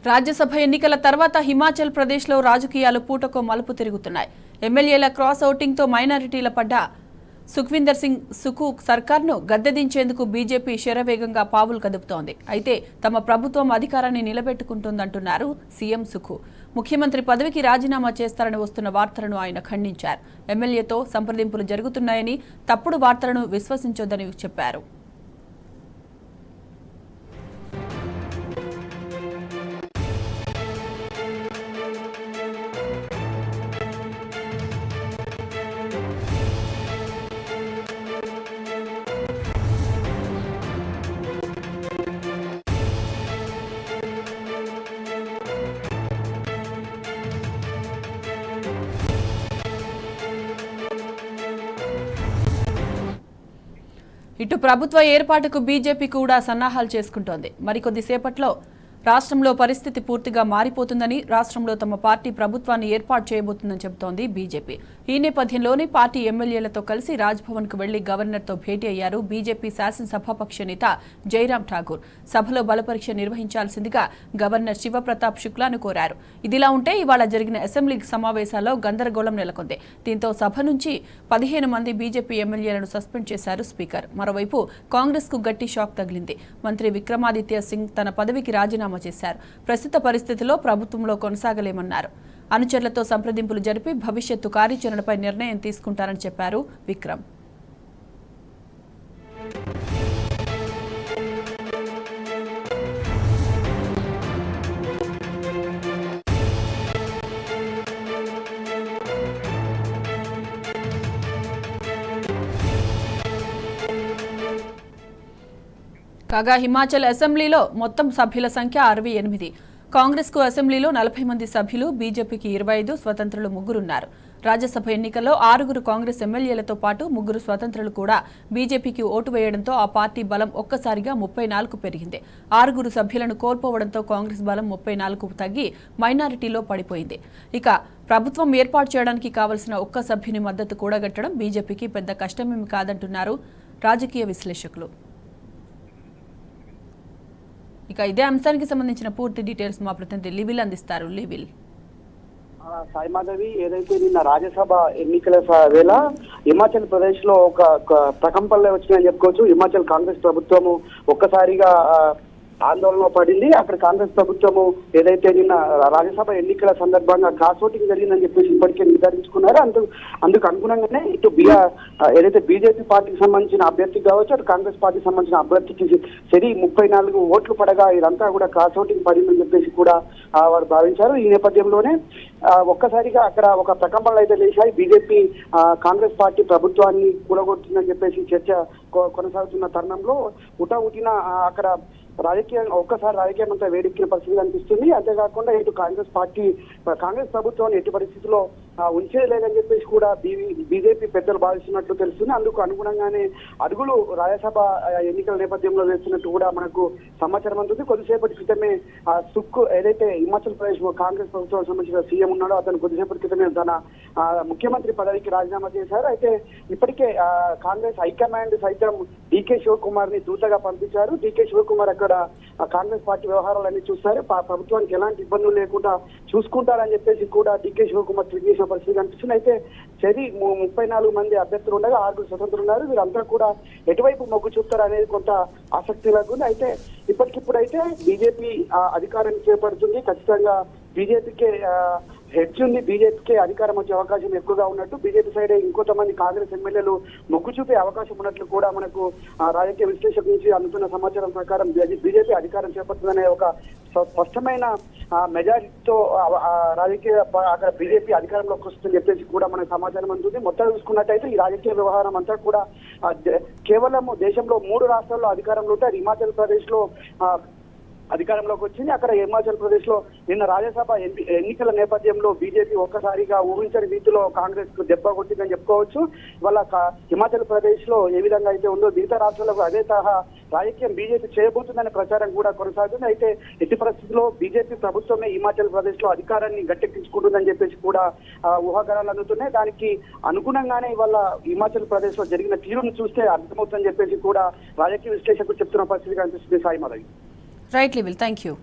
రాజ్యసభ ఎన్నికల తర్వాత హిమాచల్ ప్రదేశ్లో రాజకీయాలు పూటకో మలుపు తిరుగుతున్నాయి. ఎమ్మెల్యేల క్రాస్ ఓటింగ్తో మైనారిటీల పడ్డ సుఖ్వీందర్ సింగ్ సుఖు సర్కార్ను గద్దెదించేందుకు బీజేపీ శరవేగంగా పావులు కదుపుతోంది. అయితే తమ ప్రభుత్వం అధికారాన్ని నిలబెట్టుకుంటుందంటున్నారు సీఎం సుఖు. ముఖ్యమంత్రి పదవికి రాజీనామా చేస్తారని వస్తున్న వార్తలను ఆయన ఖండించారు. ఎమ్మెల్యేతో సంప్రదింపులు జరుగుతున్నాయని, తప్పుడు వార్తలను విశ్వసించొద్దని చెప్పారు. ఇటు ప్రభుత్వ ఏర్పాటుకు బీజేపీ కూడా సన్నాహాలు చేసుకుంటోంది. మరికొద్దిసేపట్లో రాష్ట్రంలో పరిస్థితి పూర్తిగా మారిపోతుందని, రాష్ట్రంలో తమ పార్టీ ప్రభుత్వాన్ని ఏర్పాటు చేయబోతుందని చెబుతోంది బీజేపీ. ఈ నేపథ్యంలోనే పార్టీ ఎమ్మెల్యేలతో కలిసి రాజ్భవన్కు వెళ్లి గవర్నర్తో భేటీ అయ్యారు బీజేపీ శాసనసభాపక్ష నేత జైరాం ఠాకూర్. సభలో బలపరీక్ష నిర్వహించాల్సిందిగా గవర్నర్ శివప్రతాప్ శుక్లాను కోరారు. ఇదిలా ఉంటే ఇవాళ జరిగిన అసెంబ్లీ సమావేశాల్లో గందరగోళం నెలకొంది. దీంతో సభ నుంచి 15 మంది బీజేపీ ఎమ్మెల్యేలను సస్పెండ్ చేశారు స్పీకర్. మరోవైపు కాంగ్రెస్ కు గట్టి షాక్ తగిలింది. మంత్రి విక్రమాదిత్య సింగ్ తన పదవికి రాజీనామా చేశారు. ప్రస్తుత పరిస్థితిలో ప్రభుత్వంలో కొనసాగలేమన్నారు. అనుచరులతో సంప్రదింపులు జరిపి భవిష్యత్తు కార్యాచరణపై నిర్ణయం తీసుకుంటారని చెప్పారు విక్రమ్. కాగా హిమాచల్ అసెంబ్లీలో మొత్తం సభ్యుల సంఖ్య 68. కాంగ్రెస్ కు అసెంబ్లీలో 40 మంది సభ్యులు, బీజేపీకి 25, స్వతంత్రులు 3 ఉన్నారు. రాజ్యసభ ఎన్నికల్లో 6 కాంగ్రెస్ ఎమ్మెల్యేలతో పాటు 3 స్వతంత్రులు కూడా బీజేపీకి ఓటు వేయడంతో ఆ పార్టీ బలం ఒక్కసారిగా 34 పెరిగింది. 6 సభ్యులను కోల్పోవడంతో కాంగ్రెస్ బలం 34 తగ్గి మైనారిటీలో పడిపోయింది. ఇక ప్రభుత్వం ఏర్పాటు చేయడానికి కావలసిన ఒక్క సభ్యుని మద్దతు కూడగట్టడం బీజేపీకి పెద్ద కష్టమేమి కాదంటున్నారు రాజకీయ విశ్లేషకులు. ఇక ఇదే అంశానికి సంబంధించిన పూర్తి డీటెయిల్స్ మా ప్రతినిధి లివిల్ అందిస్తారు. లివిల్. సాయిమాధవి, ఏదైతే నిన్న రాజ్యసభ ఎన్నికల వేళ హిమాచల్ ప్రదేశ్ లో ఒక ప్రకంపనలు వచ్చినాయని చెప్పుకోవచ్చు. హిమాచల్ కాంగ్రెస్ ప్రభుత్వము ఒక్కసారిగా ఆందోళన పడింది. అక్కడ కాంగ్రెస్ ప్రభుత్వము ఏదైతే నిన్న రాజ్యసభ ఎన్నికల సందర్భంగా క్రాస్ ఓటింగ్ జరిగిందని చెప్పేసి ఇప్పటికే నిర్ధారించుకున్నారో అందుకు అనుగుణంగానే ఇటు ఏదైతే బీజేపీ పార్టీకి సంబంధించిన అభ్యర్థికి కావచ్చు, అటు కాంగ్రెస్ పార్టీకి సంబంధించిన అభ్యర్థికి సరి 34 ఓట్లు పడగా ఇదంతా కూడా క్రాస్ ఓటింగ్ పడిందని చెప్పేసి కూడా వారు భావించారు. ఈ నేపథ్యంలోనే ఒక్కసారిగా అక్కడ ఒక ప్రకంపనలు అయితే లేచాయి. బీజేపీ కాంగ్రెస్ పార్టీ ప్రభుత్వాన్ని కూడగొడుతుందని చెప్పేసి చర్చ కొనసాగుతున్న తరుణంలో ఉటా అక్కడ ఒక్కసారి రాజకీయం అంతా వేడెక్కిన పరిస్థితి కనిపిస్తుంది. అంతేకాకుండా ఇటు కాంగ్రెస్ ప్రభుత్వాన్ని ఎట్టి పరిస్థితుల్లో ఉంచేయలేదని చెప్పేసి కూడా బీజేపీ పెద్దలు భావిస్తున్నట్లు తెలుస్తుంది. అందుకు అనుగుణంగానే అడుగులు రాజ్యసభ ఎన్నికల నేపథ్యంలో వేస్తున్నట్టు కూడా మనకు సమాచారం అందుతుంది. కొద్దిసేపటి క్రితమే సుక్ ఏదైతే హిమాచల్ ప్రదేశ్ కాంగ్రెస్ ప్రభుత్వానికి సంబంధించిన సీఎం ఉన్నాడో అతను కొద్దిసేపటి క్రితమే తన ముఖ్యమంత్రి పదవికి రాజీనామా చేశారు. అయితే ఇప్పటికే కాంగ్రెస్ హైకమాండ్ సైతం డీకే శివకుమార్ ని దూతగా పంపించారు. డీకే శివకుమార్ అక్కడ కాంగ్రెస్ పార్టీ వ్యవహారాలన్నీ చూస్తారు, ప్రభుత్వానికి ఎలాంటి ఇబ్బందులు లేకుండా చూసుకుంటారని చెప్పేసి కూడా డీకే శివకుమార్ ట్వీట్ చేసిన పరిస్థితి కనిపిస్తుంది. అయితే 34 మంది అభ్యర్థులు ఉండగా 6 స్వతంత్రులు ఉన్నారు. వీరంతా కూడా ఎటువైపు మొగ్గు చూపుతారు అనేది కొంత ఆసక్తి లాగుంది. అయితే ఇప్పటికిప్పుడైతే బీజేపీ అధికారాన్ని చేపడుతుంది. ఖచ్చితంగా బీజేపీకే హెడ్జ్ ఉంది, బీజేపీకే అధికారం వచ్చే అవకాశం ఎక్కువగా ఉన్నట్టు, బీజేపీ సైడ్ ఇంకొంతమంది కాంగ్రెస్ ఎమ్మెల్యేలు మొగ్గు చూపే అవకాశం ఉన్నట్లు కూడా మనకు రాజకీయ విశ్లేషకుల నుంచి అందుతున్న సమాచారం ప్రకారం బీజేపీ అధికారం చేపడుతుందనే ఒక స్పష్టమైన మెజారిటీతో అక్కడ బీజేపీ అధికారంలోకి వస్తుందని చెప్పేసి కూడా మనకు సమాచారం అందుతుంది. మొత్తం చూసుకున్నట్టయితే ఈ రాజకీయ వ్యవహారం అంతా కూడా కేవలం దేశంలో 3 రాష్ట్రాల్లో అధికారంలో ఉంటే హిమాచల్ ప్రదేశ్ లో అధికారంలోకి వచ్చింది. అక్కడ హిమాచల్ ప్రదేశ్ లో నిన్న రాజ్యసభ ఎన్నికల నేపథ్యంలో బీజేపీ ఒక్కసారిగా ఊహించని రీతిలో కాంగ్రెస్ కు దెబ్బ కొట్టిందని చెప్పుకోవచ్చు. ఇవాళ హిమాచల్ ప్రదేశ్ లో ఏ విధంగా అయితే ఉందో మిగతా రాష్ట్రాలకు అదే తరహా రాజకీయం బీజేపీ చేయబోతుందనే ప్రచారం కూడా కొనసాగుతుంది. అయితే ఎట్టి పరిస్థితుల్లో బీజేపీ ప్రభుత్వమే హిమాచల్ ప్రదేశ్ లో అధికారాన్ని గట్టెక్కించుకుంటుందని చెప్పేసి కూడా ఊహాగానాలు అందుతున్నాయి. దానికి అనుగుణంగానే ఇవాళ హిమాచల్ ప్రదేశ్ లో జరిగిన తీరును చూస్తే అర్థమవుతుందని చెప్పేసి కూడా రాజకీయ విశ్లేషకులు చెప్తున్న పరిస్థితి కనిపిస్తుంది. Sai Madhavi. Right, Level. Thank you.